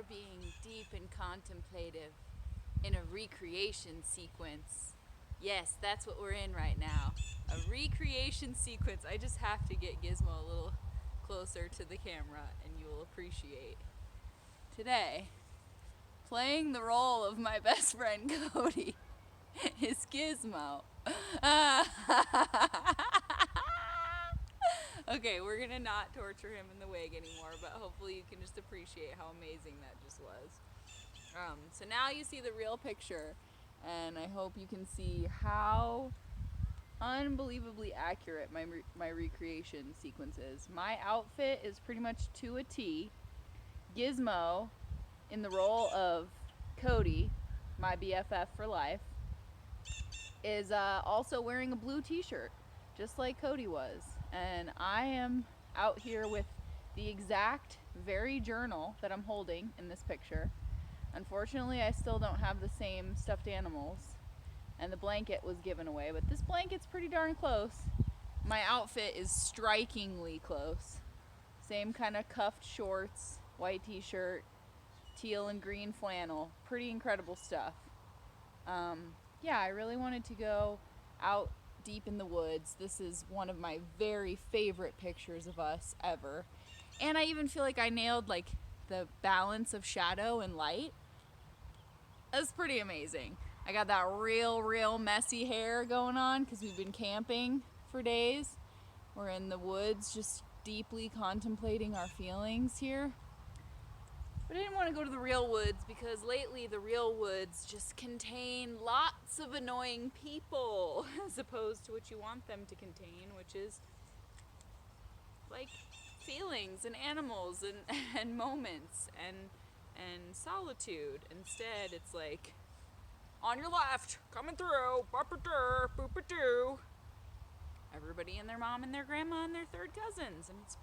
we're being deep and contemplative in a recreation sequence. Yes, that's what we're in right now. A recreation sequence. I just have to get Gizmo a little closer to the camera and you will appreciate. Today, playing the role of my best friend Cody is Gizmo. Okay, we're gonna not torture him in the wig anymore, but hopefully you can just appreciate how amazing that just was. So now you see the real picture, and I hope you can see how unbelievably accurate my recreation sequence is. My outfit is pretty much to a T. Gizmo, in the role of Cody, my BFF for life, is also wearing a blue t-shirt, just like Cody was. And I am out here with the exact very journal that I'm holding in this picture. Unfortunately, I still don't have the same stuffed animals, and the blanket was given away, but this blanket's pretty darn close. My outfit is strikingly close. Same kind of cuffed shorts, white t-shirt, teal and green flannel. Pretty incredible stuff. Yeah, I really wanted to go out deep in the woods. This is one of my very favorite pictures of us ever. And I even feel like I nailed like the balance of shadow and light. That's pretty amazing. I got that real messy hair going on because we've been camping for days. We're in the woods just deeply contemplating our feelings here. But I didn't want to go to the real woods because lately the real woods just contain lots of annoying people as opposed to what you want them to contain, which is like feelings and animals and moments and solitude. Instead, it's like, on your left, coming through, boop-a-doo. Everybody and their mom and their grandma and their third cousins, and it's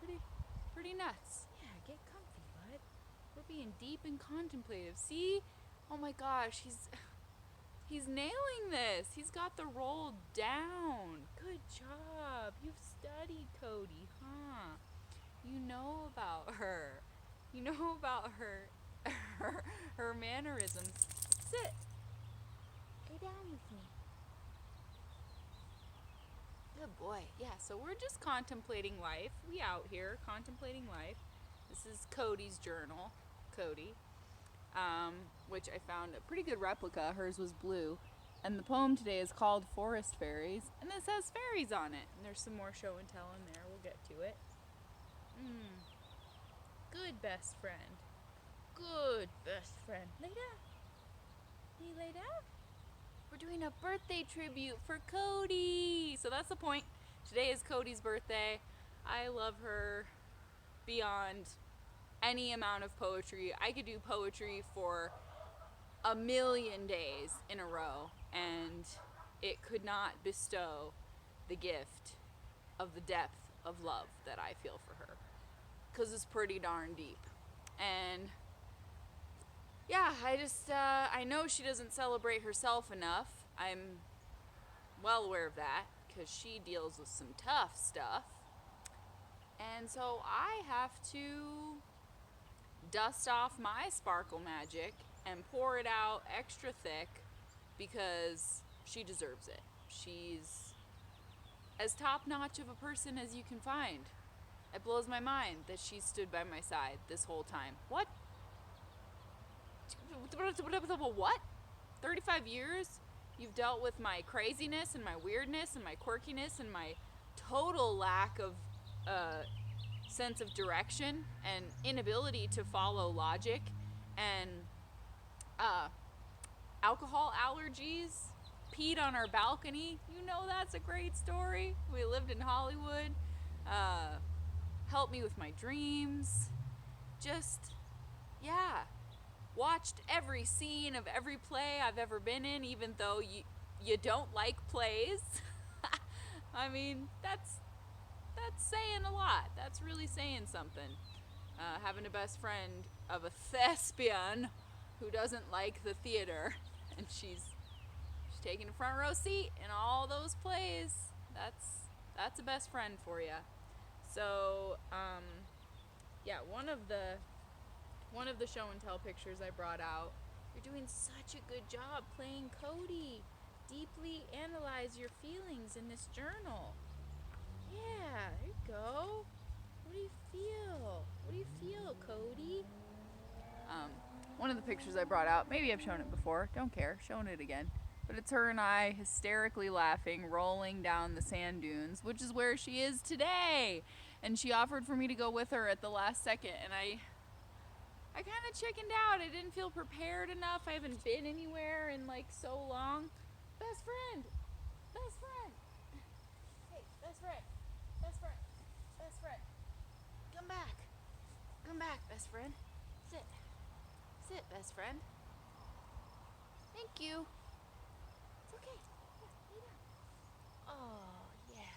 pretty nuts. Yeah, get comfy, bud. We're being deep and contemplative. See? Oh my gosh, he's nailing this. He's got the role down. Good job. You've studied Cody, huh? You know about her. You know about her mannerisms. Sit. Lay down with me. Good boy. Yeah, so we're just contemplating life. We out here contemplating life. This is Cody's journal. Cody. Which I found a pretty good replica. Hers was blue. And the poem today is called Forest Faeries. And this has fairies on it. And there's some more show and tell in there. We'll get to it. Good best friend. Good best friend. Lay down. Can you lay down? We're doing a birthday tribute for Cody. So that's the point. Today is Cody's birthday. I love her beyond any amount of poetry. I could do poetry for a million days in a row, and it could not bestow the gift of the depth of love that I feel for her, because it's pretty darn deep. And yeah, I know she doesn't celebrate herself enough. I'm well aware of that, because she deals with some tough stuff. And so I have to dust off my sparkle magic and pour it out extra thick because she deserves it. She's as top-notch of a person as you can find. It blows my mind that she stood by my side this whole time. What? What? 35 years? You've dealt with my craziness and my weirdness and my quirkiness and my total lack of sense of direction and inability to follow logic and alcohol allergies, peed on our balcony. You know that's a great story. We lived in Hollywood. Helped me with my dreams. Just, yeah. Watched every scene of every play I've ever been in, even though you don't like plays. I mean, that's saying a lot. That's really saying something. Having a best friend of a thespian who doesn't like the theater, and she's taking a front row seat in all those plays. That's a best friend for you. So, yeah, one of the one of the show and tell pictures I brought out. You're doing such a good job playing Cody. Deeply analyze your feelings in this journal. Yeah, there you go. What do you feel? What do you feel, Cody? One of the pictures I brought out, maybe I've shown it before, don't care, showing it again. But it's her and I hysterically laughing, rolling down the sand dunes, which is where she is today. And she offered for me to go with her at the last second, and I kind of chickened out. I didn't feel prepared enough. I haven't been anywhere in like so long. Best friend! Best friend! Hey, best friend! Best friend! Best friend! Come back! Come back, best friend. Sit. Sit, best friend. Thank you. It's okay. Yeah, lay down. Oh, yeah.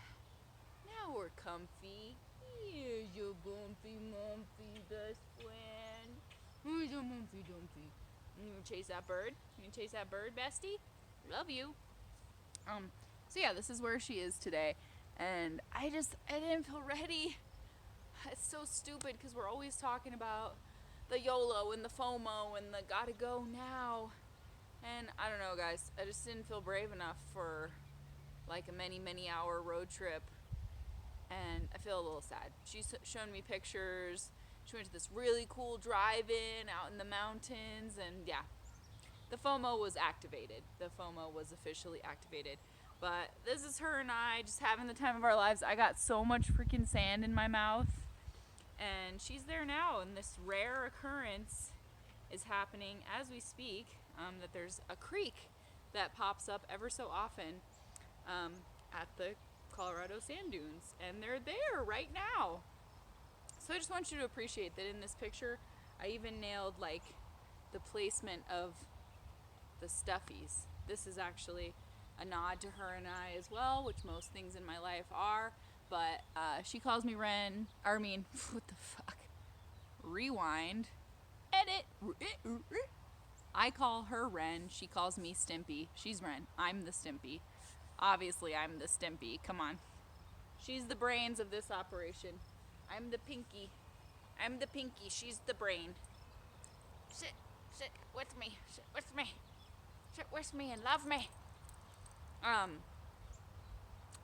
Now we're comfy. Here's your bumpy, mumpy best friend. Here's your mumpy dumpy. You gonna chase that bird? You gonna chase that bird, bestie? Love you. So yeah, this is where she is today. And I didn't feel ready. It's so stupid because we're always talking about the YOLO and the FOMO and the gotta go now. And I don't know, guys. I just didn't feel brave enough for like a many hour road trip. And I feel a little sad. She's shown me pictures. She went to this really cool drive-in out in the mountains. And yeah, the FOMO was activated. The FOMO was officially activated. But this is her and I just having the time of our lives. I got so much freaking sand in my mouth. And she's there now, and this rare occurrence is happening as we speak, that there's a creek that pops up ever so often at the Colorado sand dunes, and they're there right now. So I just want you to appreciate that in this picture, I even nailed like the placement of the stuffies. This is actually a nod to her and I as well, which most things in my life are. But she calls me Ren. What the fuck? Rewind. Edit. I call her Ren. She calls me Stimpy. She's Ren. I'm the Stimpy. Obviously, I'm the Stimpy. Come on. She's the brains of this operation. I'm the Pinky. I'm the Pinky. She's the brain. Sit with me. Sit with me. Sit with me and love me.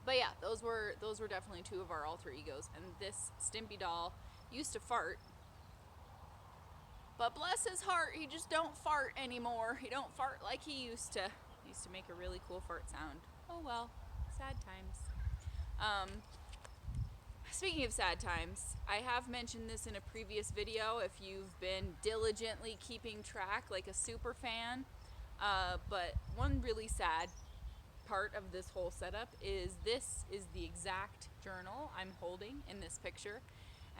But yeah, those were definitely two of our alter egos. And this Stimpy doll used to fart. But bless his heart, he just don't fart anymore. He don't fart like he used to. He used to make a really cool fart sound. Oh well, sad times. Speaking of sad times, I have mentioned this in a previous video if you've been diligently keeping track like a super fan. But one really sad part of this whole setup is this is the exact journal I'm holding in this picture.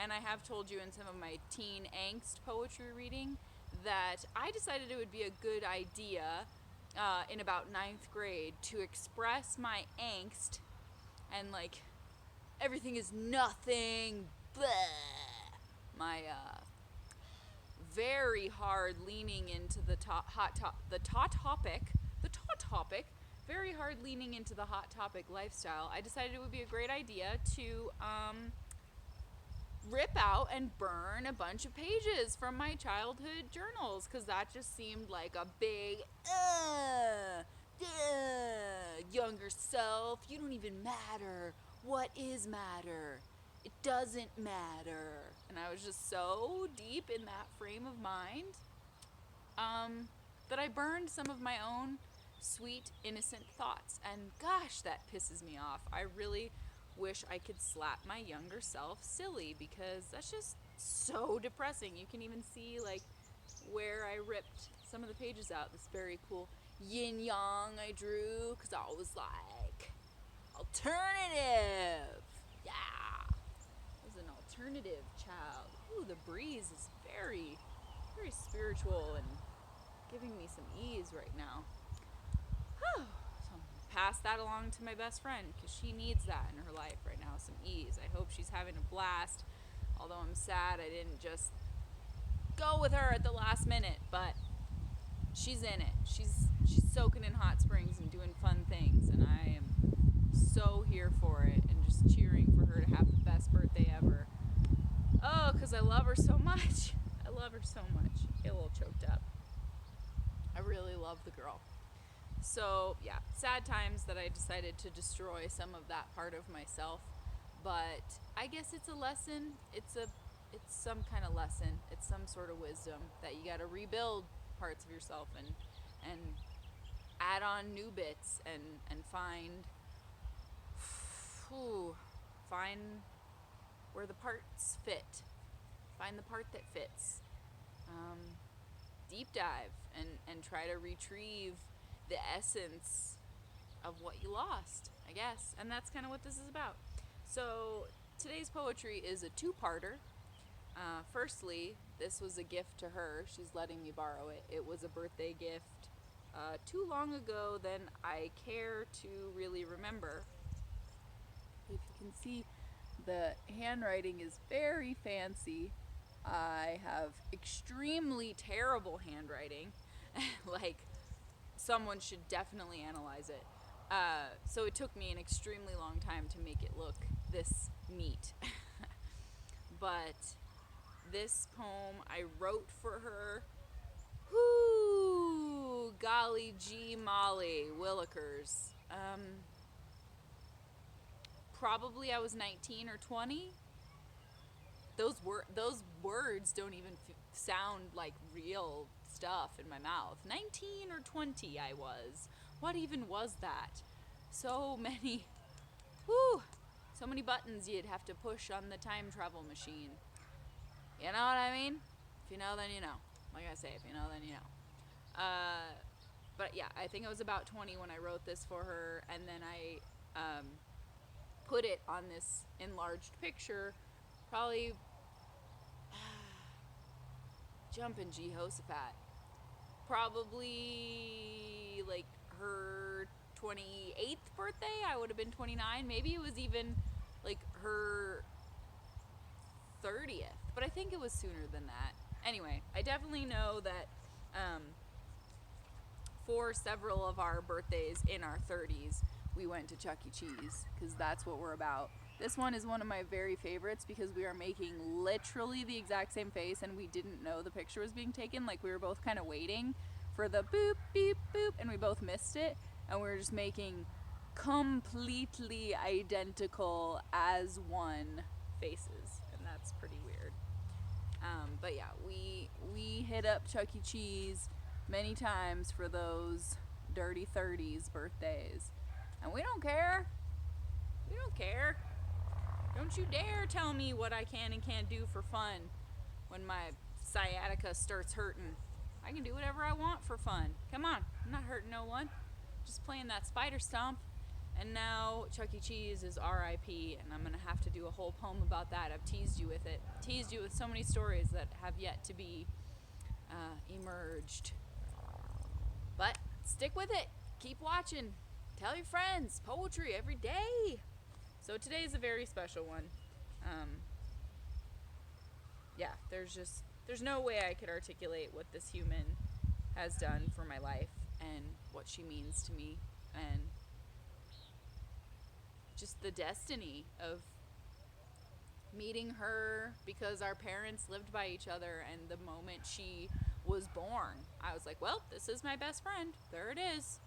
And I have told you in some of my teen angst poetry reading that I decided it would be a good idea in about 9th grade to express my angst and like everything is nothing, blah. My very hard leaning into the topic, very hard leaning into the hot topic lifestyle. I decided it would be a great idea to rip out and burn a bunch of pages from my childhood journals, because that just seemed like a big younger self, you don't even matter. What is matter? It doesn't matter. And I was just so deep in that frame of mind that I burned some of my own sweet, innocent thoughts. And gosh, that pisses me off. I really wish I could slap my younger self silly, because that's just so depressing. You can even see like where I ripped some of the pages out. This very cool yin yang I drew, because I was like, alternative. Yeah. I was an alternative child. Ooh, the breeze is very, very spiritual and giving me some ease right now. Whew. So I'm gonna pass that along to my best friend, because she needs that in her life right now, some ease. I hope she's having a blast. Although I'm sad I didn't just go with her at the last minute, but she's in it. She's soaking in hot springs and doing fun things, and I am so here for it and just cheering for her to have the best birthday ever. Oh, because I love her so much. I love her so much. Get a little choked up. I really love the girl. So, yeah, sad times that I decided to destroy some of that part of myself. But I guess it's a lesson. It's some kind of lesson. It's some sort of wisdom that you got to rebuild parts of yourself and add on new bits and find where the parts fit. Find the part that fits. Deep dive and try to retrieve the essence of what you lost, I guess. And that's kind of what this is about. So today's poetry is a two-parter. Firstly, this was a gift to her. She's letting me borrow it. It was a birthday gift too long ago than I care to really remember. If you can see, the handwriting is very fancy. I have extremely terrible handwriting. Like, someone should definitely analyze it. So it took me an extremely long time to make it look this neat. But this poem I wrote for her. Whoo! Golly gee molly willikers. Probably I was 19 or 20. Those words don't even sound like real stuff in my mouth. 19 or 20 I was. What even was that? So many buttons you'd have to push on the time travel machine. You know what I mean? If you know, then you know. Like I say, if you know, then you know. But yeah, I think I was about 20 when I wrote this for her, and then I put it on this enlarged picture, probably jumping Jehoshaphat. Probably like her 28th birthday. I would have been 29. Maybe it was even like her 30th, but I think it was sooner than that. Anyway, I definitely know that for several of our birthdays in our 30s, we went to Chuck E. Cheese, because that's what we're about. This one is one of my very favorites because we are making literally the exact same face, and we didn't know the picture was being taken. Like, we were both kind of waiting for the boop, beep, boop, and we both missed it, and we were just making completely identical as one faces, and that's pretty weird. But yeah, we hit up Chuck E. Cheese many times for those dirty 30s birthdays, and we don't care. We don't care. Don't you dare tell me what I can and can't do for fun when my sciatica starts hurting. I can do whatever I want for fun. Come on, I'm not hurting no one. Just playing that spider stomp. And now Chuck E. Cheese is R.I.P. and I'm going to have to do a whole poem about that. I've teased you with it. Teased you with so many stories that have yet to be emerged. But stick with it. Keep watching. Tell your friends. Poetry every day. So today is a very special one. Yeah, there's no way I could articulate what this human has done for my life and what she means to me, and just the destiny of meeting her, because our parents lived by each other, and the moment she was born, I was like, well, this is my best friend. There it is.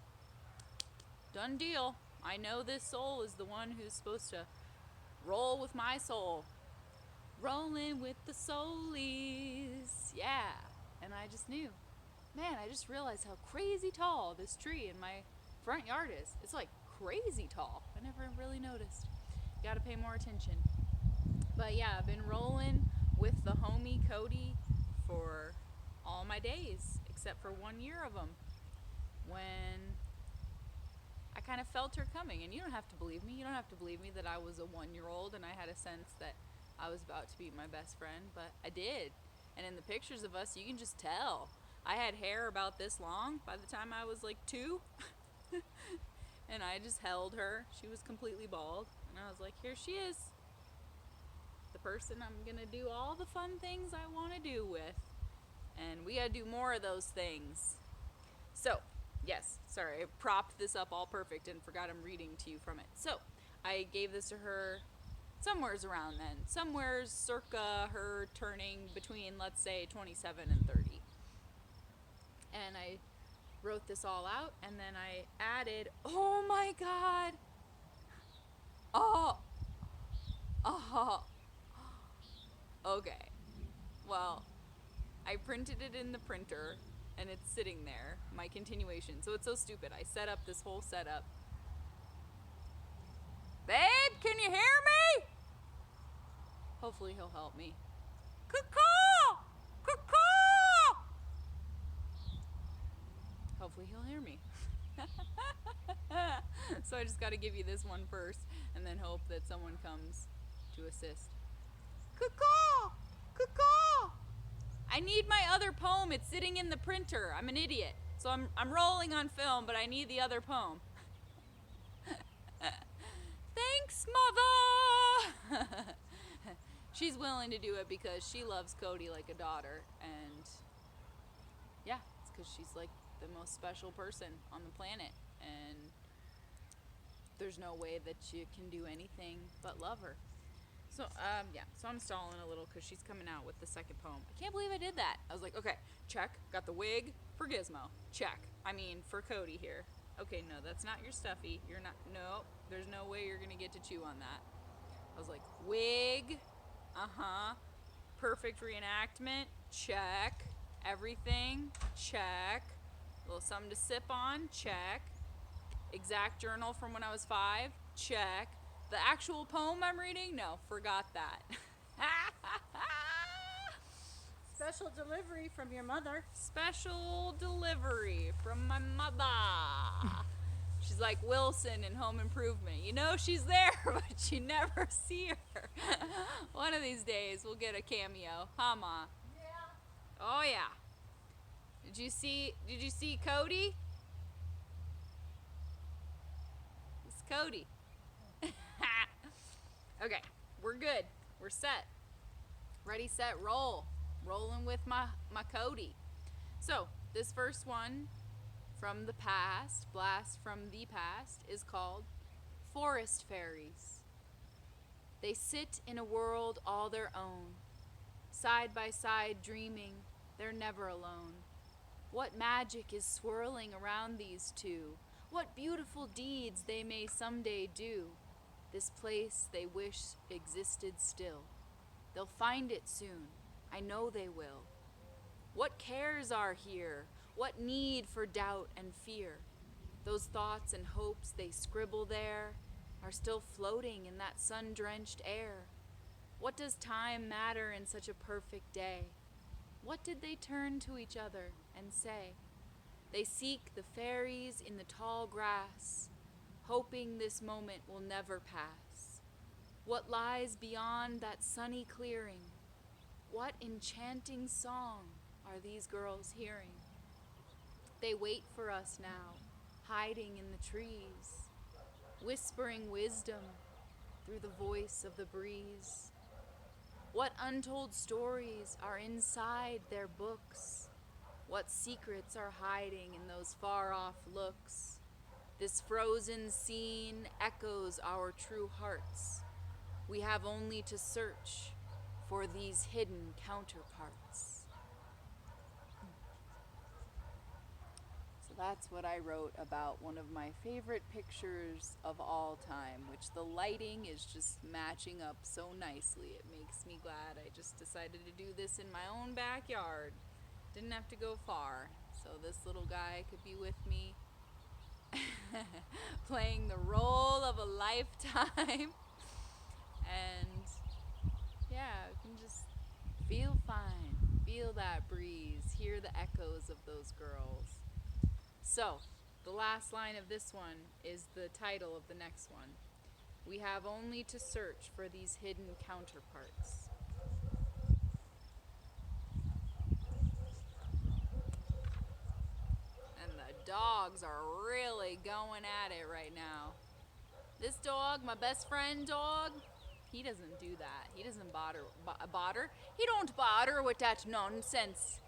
Done deal. I know this soul is the one who's supposed to roll with my soul. Rolling with the soulies. Yeah. And I just knew. Man, I just realized how crazy tall this tree in my front yard is. It's like crazy tall. I never really noticed. Gotta pay more attention. But yeah, I've been rolling with the homie Cody for all my days, except for 1 year of them, when I kind of felt her coming. And you don't have to believe me. You don't have to believe me that I was a 1-year-old and I had a sense that I was about to be my best friend, but I did. And in the pictures of us, you can just tell. I had hair about this long by the time I was like 2. And I just held her. She was completely bald. And I was like, here she is. The person I'm going to do all the fun things I want to do with. And we got to do more of those things. So, yes, sorry, I propped this up all perfect and forgot I'm reading to you from it. So, I gave this to her. somewhere's around then. Somewhere's circa her turning between, let's say, 27 and 30. And I wrote this all out, and then I added, oh my god, oh, okay, well, I printed it in the printer, and it's sitting there, my continuation, so it's so stupid. I set up this whole setup. Babe, can you hear me? Hopefully he'll help me. Caw-caw! Caw-caw! Hopefully he'll hear me. So I just got to give you this one first, and then hope that someone comes to assist. Caw-caw! Caw-caw! I need my other poem. It's sitting in the printer. I'm an idiot. So I'm rolling on film, but I need the other poem. Thanks, Mother! She's willing to do it because she loves Cody like a daughter, and yeah, it's because she's like the most special person on the planet, and there's no way that you can do anything but love her. So, yeah, so I'm stalling a little because she's coming out with the second poem. I can't believe I did that. I was like, okay, check, got the wig for Gizmo, check. I mean, for Cody here. Okay, no, that's not your stuffy. You're not, no, there's no way you're gonna get to chew on that. I was like, wig, perfect reenactment, check. Everything, check. A little something to sip on, check. Exact journal from when I was 5, check. The actual poem I'm reading, no, forgot that. Special delivery from your mother. Special delivery from my mother. She's like Wilson in Home Improvement. You know she's there, but you never see her. One of these days we'll get a cameo. Huh, Ma? Yeah. Oh yeah. Did you see Cody? It's Cody. Okay, we're good. We're set. Ready, set, roll. Rolling with my Cody. So, this first one from the past, blast from the past, is called Forest Faeries. They sit in a world all their own, side by side dreaming, they're never alone. What magic is swirling around these two? What beautiful deeds they may someday do? This place they wish existed still. They'll find it soon, I know they will. What cares are here? What need for doubt and fear? Those thoughts and hopes they scribble there are still floating in that sun-drenched air. What does time matter in such a perfect day? What did they turn to each other and say? They seek the fairies in the tall grass, hoping this moment will never pass. What lies beyond that sunny clearing? What enchanting song are these girls hearing? They wait for us now, hiding in the trees, whispering wisdom through the voice of the breeze. What untold stories are inside their books? What secrets are hiding in those far-off looks? This frozen scene echoes our true hearts. We have only to search for these hidden counterparts. So that's what I wrote about one of my favorite pictures of all time, which the lighting is just matching up so nicely. It makes me glad I just decided to do this in my own backyard. Didn't have to go far. So this little guy could be with me playing the role of a lifetime. And yeah, I can just feel fine, feel that breeze, hear the echoes of those girls. So, the last line of this one is the title of the next one. We have only to search for these hidden counterparts. And the dogs are really going at it right now. This dog, my best friend dog, he doesn't do that. He doesn't bother. He don't bother with that nonsense.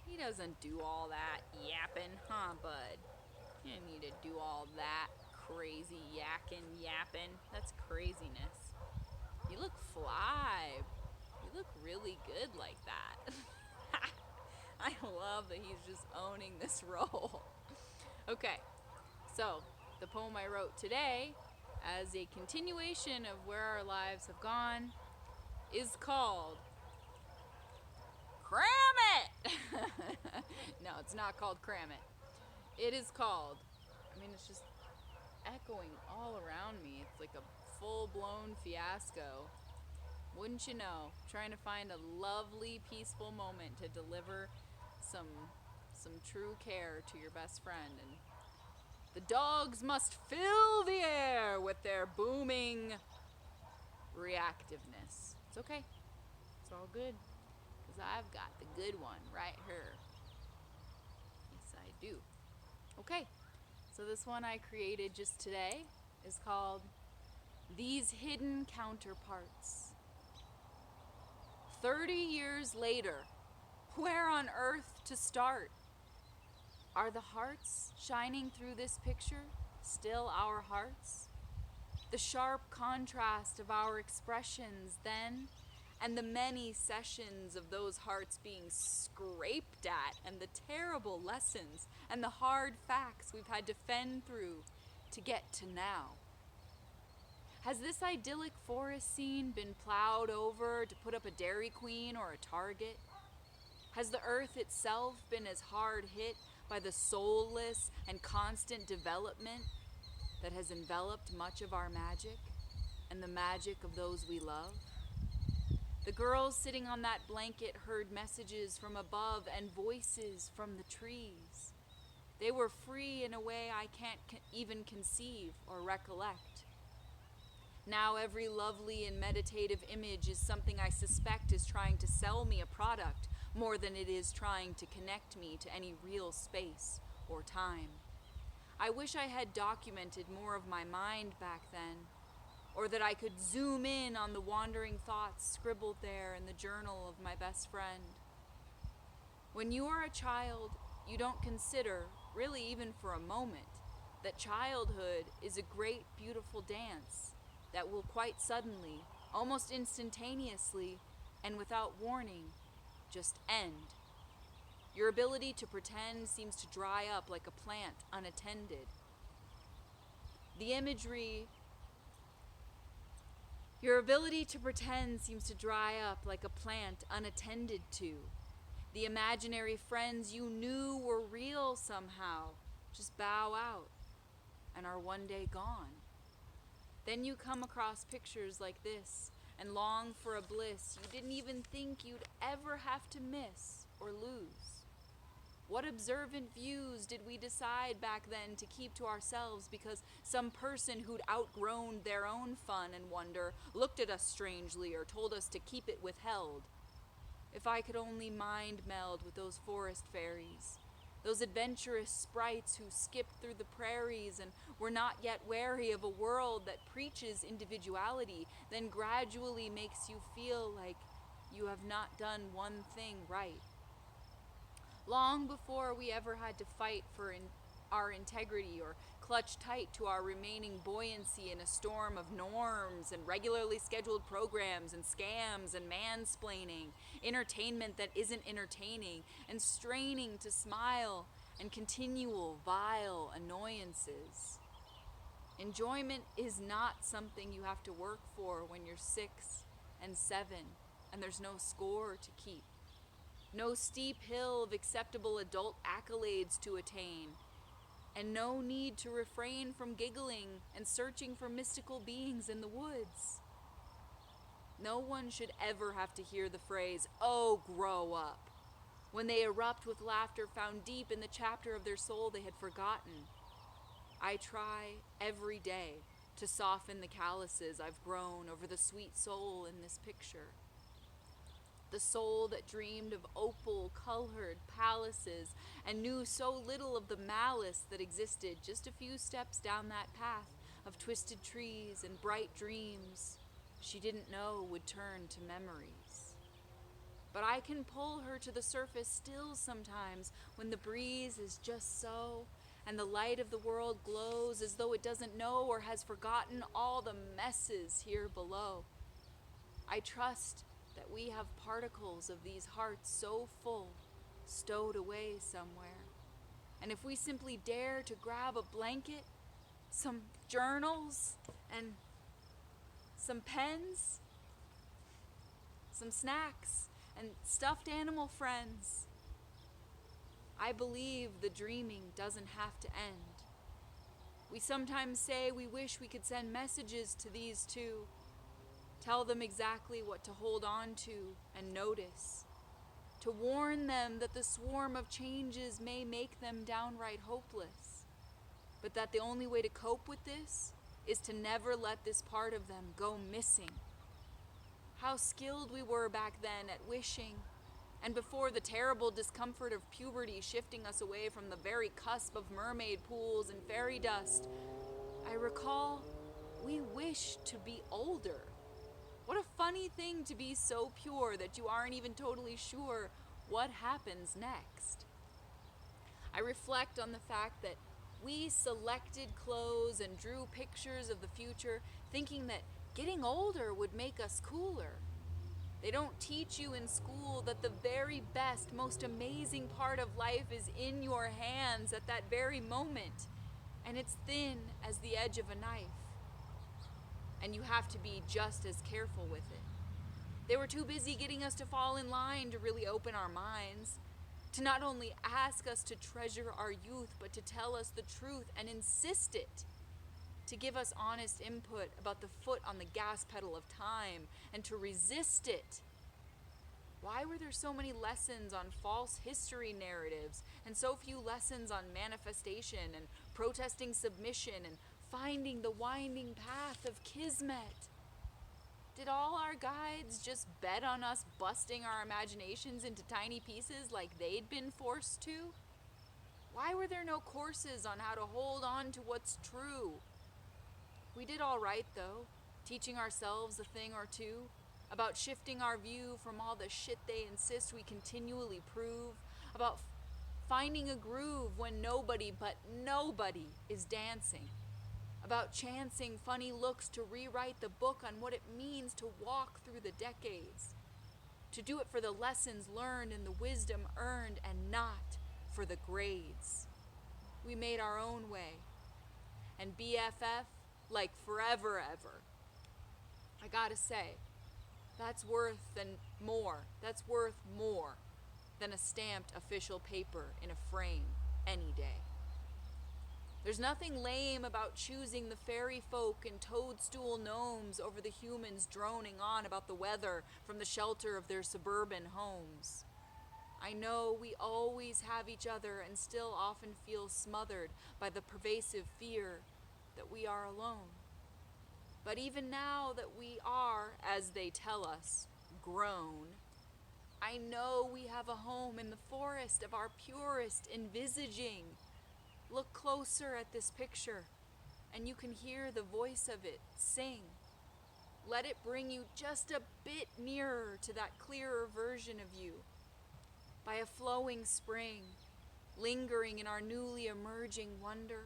He doesn't do all that yapping, huh, bud? You don't need to do all that crazy yapping. That's craziness. You look really good like that. I love that he's just owning this role. Okay, so the poem I wrote today, as a continuation of where our lives have gone, is called Cram It! No, it's not called Cram It. It is called, it's just echoing all around me. It's like a full-blown fiasco. Wouldn't you know, trying to find a lovely, peaceful moment to deliver some true care to your best friend. And the dogs must fill the air with their booming reactiveness. It's okay. It's all good. Because I've got the good one right here. Yes, I do. Okay. So this one I created just today is called These Hidden Counterparts. 30 years later, where on earth to start? Are the hearts shining through this picture still our hearts? The sharp contrast of our expressions then, and the many sessions of those hearts being scraped at, and the terrible lessons and the hard facts we've had to fend through to get to now. Has this idyllic forest scene been plowed over to put up a Dairy Queen or a Target? Has the earth itself been as hard hit by the soulless and constant development that has enveloped much of our magic and the magic of those we love? The girls sitting on that blanket heard messages from above and voices from the trees. They were free in a way I can't even conceive or recollect. Now every lovely and meditative image is something I suspect is trying to sell me a product more than it is trying to connect me to any real space or time. I wish I had documented more of my mind back then, or that I could zoom in on the wandering thoughts scribbled there in the journal of my best friend. When you are a child, you don't consider, really even for a moment, that childhood is a great, beautiful dance that will quite suddenly, almost instantaneously, and without warning, just end. Your ability to pretend seems to dry up like a plant unattended. Your ability to pretend seems to dry up like a plant unattended to. The imaginary friends you knew were real somehow just bow out and are one day gone. Then you come across pictures like this and long for a bliss you didn't even think you'd ever have to miss or lose. What observant views did we decide back then to keep to ourselves because some person who'd outgrown their own fun and wonder looked at us strangely or told us to keep it withheld? If I could only mind meld with those forest fairies, those adventurous sprites who skipped through the prairies and were not yet wary of a world that preaches individuality, then gradually makes you feel like you have not done one thing right. Long before we ever had to fight for our integrity or clutch tight to our remaining buoyancy in a storm of norms and regularly scheduled programs and scams and mansplaining, entertainment that isn't entertaining, and straining to smile and continual vile annoyances. Enjoyment is not something you have to work for when you're 6 and 7 and there's no score to keep. No steep hill of acceptable adult accolades to attain, and no need to refrain from giggling and searching for mystical beings in the woods. No one should ever have to hear the phrase, "Oh, grow up," when they erupt with laughter found deep in the chapter of their soul they had forgotten. I try every day to soften the calluses I've grown over the sweet soul in this picture. The soul that dreamed of opal-colored palaces and knew so little of the malice that existed just a few steps down that path of twisted trees and bright dreams she didn't know would turn to memories. But I can pull her to the surface still sometimes when the breeze is just so and the light of the world glows as though it doesn't know or has forgotten all the messes here below. I trust that we have particles of these hearts so full, stowed away somewhere. And if we simply dare to grab a blanket, some journals, and some pens, some snacks, and stuffed animal friends, I believe the dreaming doesn't have to end. We sometimes say we wish we could send messages to these two, tell them exactly what to hold on to and notice, to warn them that the swarm of changes may make them downright hopeless, but that the only way to cope with this is to never let this part of them go missing. How skilled we were back then at wishing, and before the terrible discomfort of puberty shifting us away from the very cusp of mermaid pools and fairy dust, I recall we wished to be older. What a funny thing to be so pure that you aren't even totally sure what happens next. I reflect on the fact that we selected clothes and drew pictures of the future thinking that getting older would make us cooler. They don't teach you in school that the very best, most amazing part of life is in your hands at that very moment, and it's thin as the edge of a knife, and you have to be just as careful with it. They were too busy getting us to fall in line to really open our minds, to not only ask us to treasure our youth, but to tell us the truth and insist it, to give us honest input about the foot on the gas pedal of time and to resist it. Why were there so many lessons on false history narratives and so few lessons on manifestation and protesting submission and finding the winding path of kismet? Did all our guides just bet on us busting our imaginations into tiny pieces like they'd been forced to? Why were there no courses on how to hold on to what's true? We did all right, though, teaching ourselves a thing or two about shifting our view from all the shit they insist we continually prove, about finding a groove when nobody but nobody is dancing, about chancing funny looks to rewrite the book on what it means to walk through the decades, to do it for the lessons learned and the wisdom earned and not for the grades. We made our own way, and BFF like forever ever. I gotta say, that's worth more than a stamped official paper in a frame any day. There's nothing lame about choosing the fairy folk and toadstool gnomes over the humans droning on about the weather from the shelter of their suburban homes. I know we always have each other and still often feel smothered by the pervasive fear that we are alone. But even now that we are, as they tell us, grown, I know we have a home in the forest of our purest envisaging. Look closer at this picture, and you can hear the voice of it sing. Let it bring you just a bit nearer to that clearer version of you. By a flowing spring, lingering in our newly emerging wonder.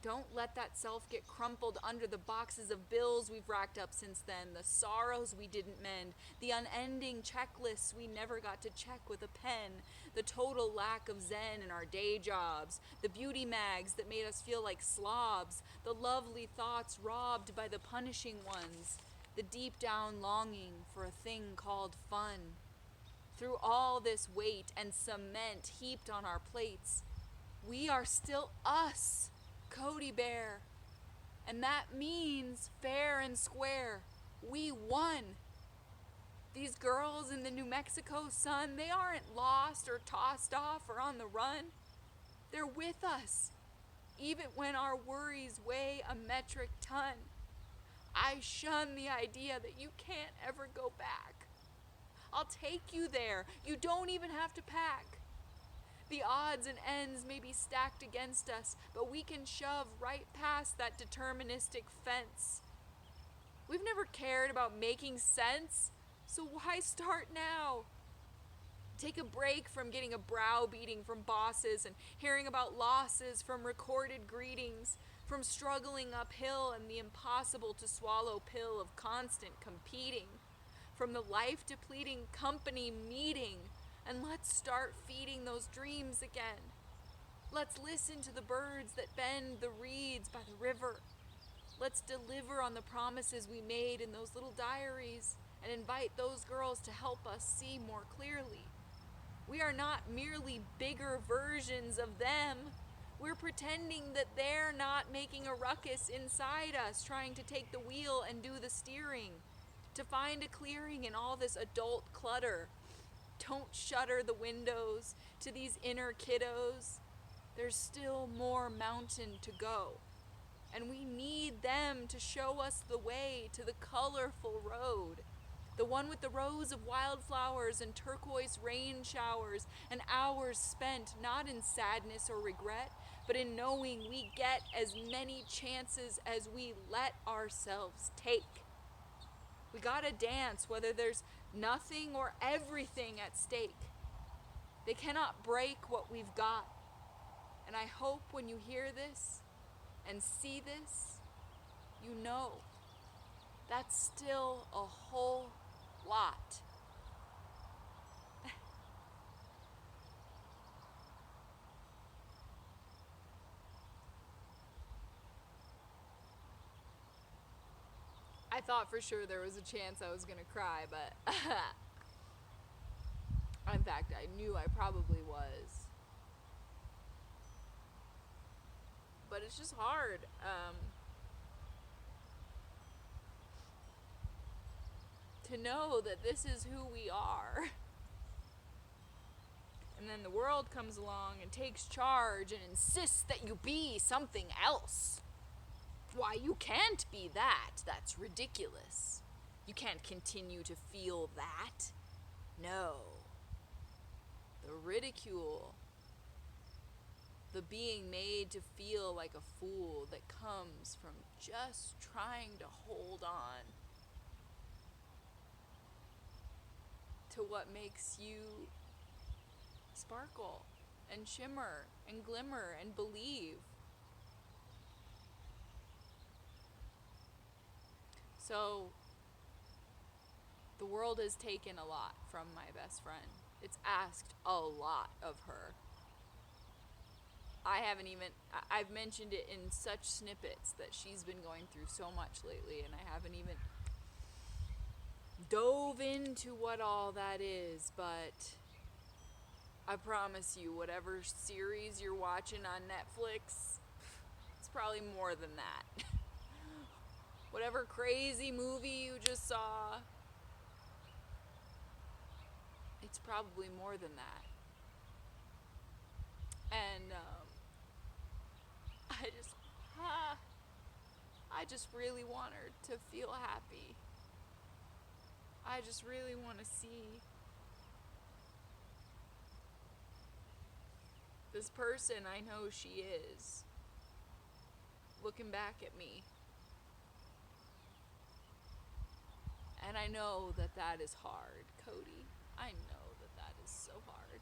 Don't let that self get crumpled under the boxes of bills we've racked up since then, the sorrows we didn't mend, the unending checklists we never got to check with a pen, the total lack of zen in our day jobs, the beauty mags that made us feel like slobs, the lovely thoughts robbed by the punishing ones, the deep down longing for a thing called fun. Through all this weight and cement heaped on our plates, we are still us, Cody Bear. And that means fair and square. We won. These girls in the New Mexico sun, they aren't lost or tossed off or on the run. They're with us, even when our worries weigh a metric ton. I shun the idea that you can't ever go back. I'll take you there. You don't even have to pack. The odds and ends may be stacked against us, but we can shove right past that deterministic fence. We've never cared about making sense, so why start now? Take a break from getting a browbeating from bosses and hearing about losses from recorded greetings, from struggling uphill and the impossible to swallow pill of constant competing, from the life-depleting company meeting, and let's start feeding those dreams again. Let's listen to the birds that bend the reeds by the river. Let's deliver on the promises we made in those little diaries and invite those girls to help us see more clearly. We are not merely bigger versions of them. We're pretending that they're not making a ruckus inside us, trying to take the wheel and do the steering, to find a clearing in all this adult clutter. Don't shutter the windows to these inner kiddos. There's still more mountain to go. And we need them to show us the way to the colorful road. The one with the rows of wildflowers and turquoise rain showers and hours spent not in sadness or regret, but in knowing we get as many chances as we let ourselves take. We gotta dance whether there's nothing or everything at stake. They cannot break what we've got. And I hope when you hear this and see this, you know that's still a whole lot. I thought for sure there was a chance I was gonna cry, but in fact, I knew I probably was. But it's just hard. To know that this is who we are. And then the world comes along and takes charge and insists that you be something else. Why, you can't be that. That's ridiculous. You can't continue to feel that. No. The ridicule, the being made to feel like a fool that comes from just trying to hold on to what makes you sparkle and shimmer and glimmer and believe. So, the world has taken a lot from my best friend. It's asked a lot of her. I've mentioned it in such snippets that she's been going through so much lately, and I haven't even dove into what all that is, but I promise you, whatever series you're watching on Netflix, it's probably more than that. Whatever crazy movie you just saw, it's probably more than that. And I just really want her to feel happy. I just really want to see this person I know she is looking back at me. And I know that that is hard, Cody. I know that that is so hard.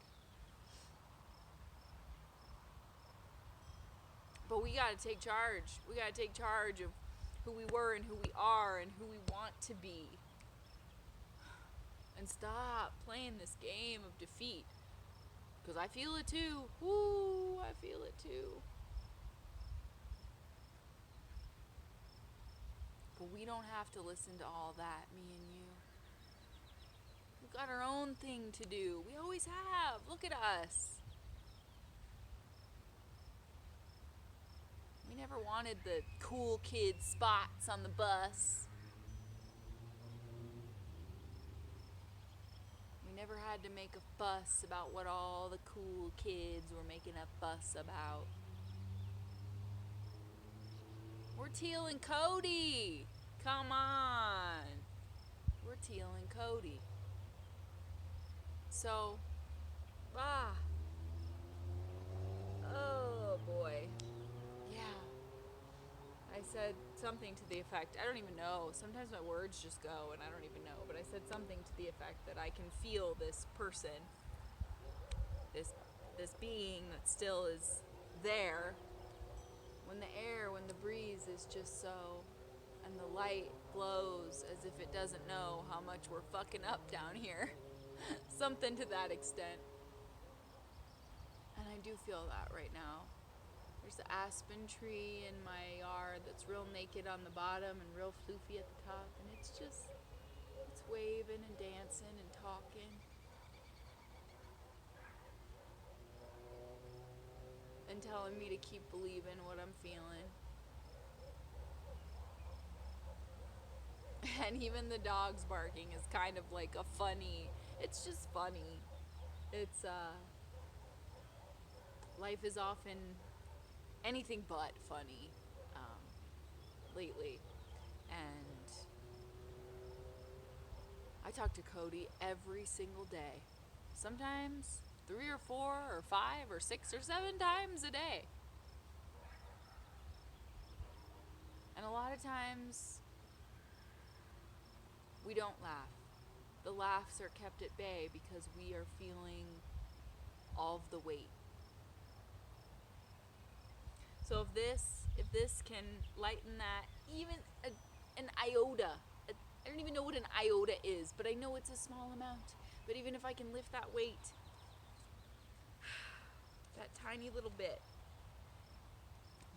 But we gotta take charge. We gotta take charge of who we were and who we are and who we want to be. And stop playing this game of defeat. Because I feel it too. Woo, I feel it too. But we don't have to listen to all that, me and you. We've got our own thing to do. We always have. Look at us. We never wanted the cool kid spots on the bus. We never had to make a fuss about what all the cool kids were making a fuss about. We're Teal and Cody. Come on. We're Teal and Cody. So, oh boy. Yeah. I said something to the effect, I don't even know. Sometimes my words just go and I don't even know. But I said something to the effect that I can feel this person, this being that still is there when the breeze is just so, and the light glows as if it doesn't know how much we're fucking up down here. Something to that extent. And I do feel that right now. There's the aspen tree in my yard that's real naked on the bottom and real floofy at the top. And it's waving and dancing and talking. And telling me to keep believing what I'm feeling. And even the dogs barking is kind of like a funny, it's just funny. It's, life is often anything but funny, lately. And I talk to Cody every single day. Sometimes 3 or 4 or 5 or 6 or 7 times a day. And a lot of times we don't laugh. The laughs are kept at bay because we are feeling all of the weight. So if this can lighten that even an iota, I don't even know what an iota is, but I know it's a small amount. But even if I can lift that weight, that tiny little bit,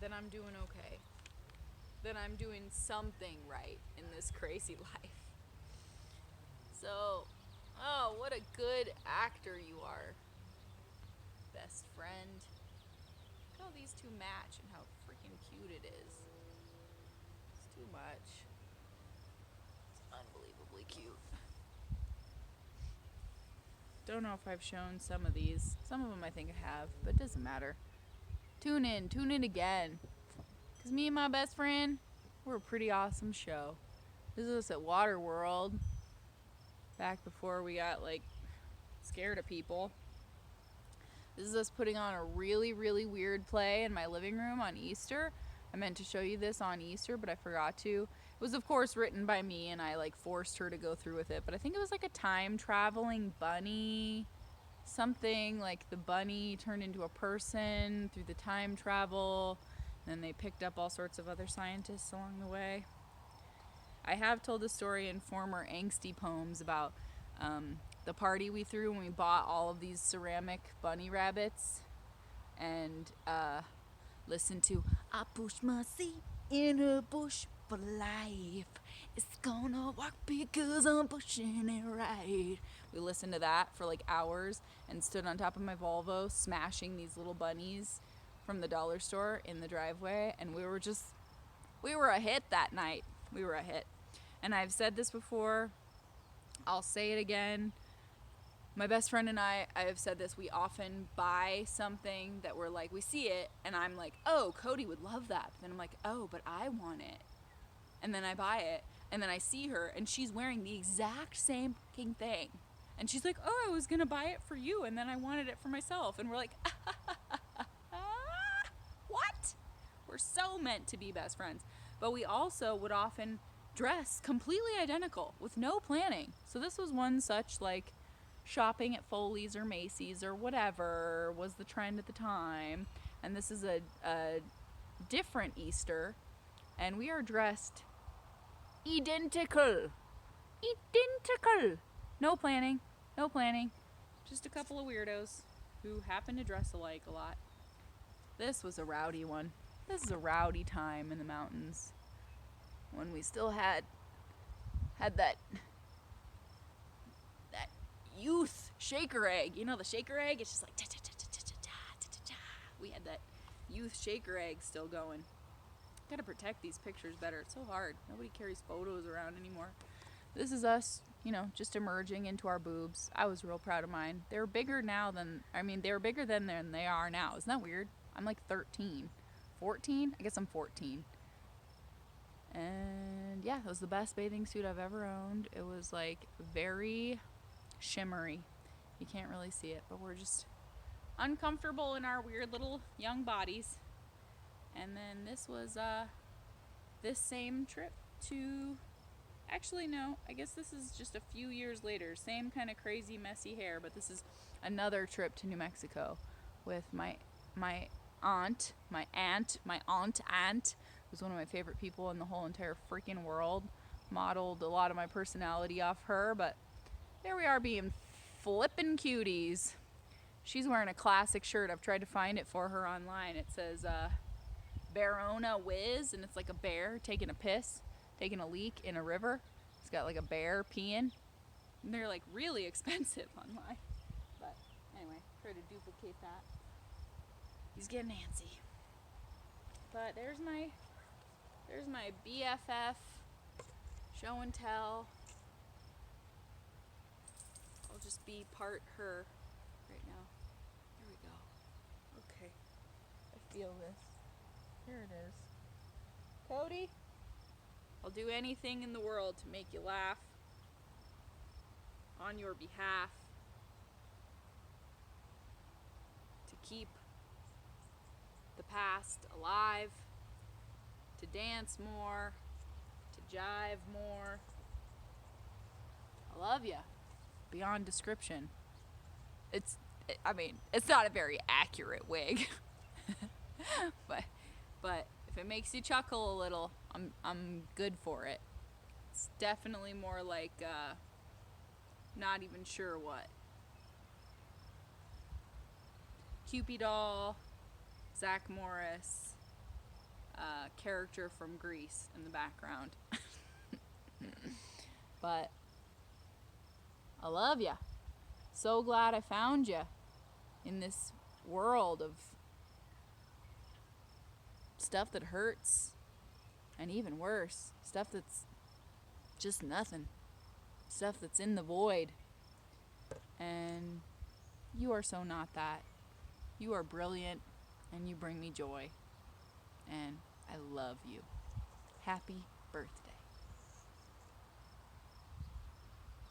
then I'm doing okay. Then I'm doing something right in this crazy life. So, oh, what a good actor you are, best friend. Look how these two match and how freaking cute it is. It's too much. It's unbelievably cute. Don't know if I've shown some of these. Some of them I think I have, but it doesn't matter. Tune in again. Because me and my best friend, we're a pretty awesome show. This is us at Waterworld. Back before we got, like, scared of people. This is us putting on a really, really weird play in my living room on Easter. I meant to show you this on Easter, but I forgot to. It was, of course, written by me, and I, like, forced her to go through with it. But I think it was, like, a time-traveling bunny. Something, like, the bunny turned into a person through the time travel. And then they picked up all sorts of other scientists along the way. I have told the story in former angsty poems about the party we threw when we bought all of these ceramic bunny rabbits. And listened to I push my seat in a bush for life. It's gonna work because I'm pushing it right. We listened to that for like hours and stood on top of my Volvo smashing these little bunnies from the dollar store in the driveway. And we were a hit that night. We were a hit. And I've said this before. I'll say it again. My best friend and I have said this, we often buy something that we're like, we see it, and I'm like, oh, Cody would love that. But then I'm like, oh, but I want it. And then I buy it, and then I see her, and she's wearing the exact same fucking thing. And she's like, oh, I was going to buy it for you, and then I wanted it for myself. And we're like, what? We're so meant to be best friends. But we also would often dress completely identical with no planning. So this was one such, like, shopping at Foley's or Macy's or whatever was the trend at the time. And this is a different Easter. And we are dressed identical. Identical. No planning. No planning. Just a couple of weirdos who happen to dress alike a lot. This was a rowdy one. This is a rowdy time in the mountains. When we still had that youth shaker egg. You know the shaker egg? It's just like ta-ta-ta-ta-ta-ta-ta-ta. We had that youth shaker egg still going. Gotta protect these pictures better. It's so hard. Nobody carries photos around anymore. This is us, you know, just emerging into our boobs. I was real proud of mine. They were bigger than they are now. Isn't that weird? I'm like 13. 14? I guess I'm 14. And yeah, it was the best bathing suit I've ever owned. It was like very shimmery. You can't really see it, but we're just uncomfortable in our weird little young bodies. And then this was this same trip to, actually no, I guess this is just a few years later. Same kind of crazy messy hair, but this is another trip to New Mexico with my aunt, who's one of my favorite people in the whole entire freaking world. modeled a lot of my personality off her, but there we are being flippin' cuties. She's wearing a classic shirt. I've tried to find it for her online. It says Barona Whiz, and it's like a bear taking a piss, taking a leak in a river. It's got like a bear peeing. And they're like really expensive online. But anyway, try to duplicate that. He's getting antsy. But there's my BFF show and tell. I'll just be part her right now. There we go. Okay. I feel this. Here it is. Cody, I'll do anything in the world to make you laugh on your behalf, to keep the past alive, to dance more, to jive more. I love ya beyond description. It's not a very accurate wig, but if it makes you chuckle a little, I'm good for it. It's definitely more like not even sure what. Cupid doll, Zach Morris, character from Grease in the background. But I love ya. So glad I found ya in this world of stuff that hurts, and even worse, stuff that's just nothing. Stuff that's in the void. And you are so not that. You are brilliant, and you bring me joy. And I love you. Happy birthday.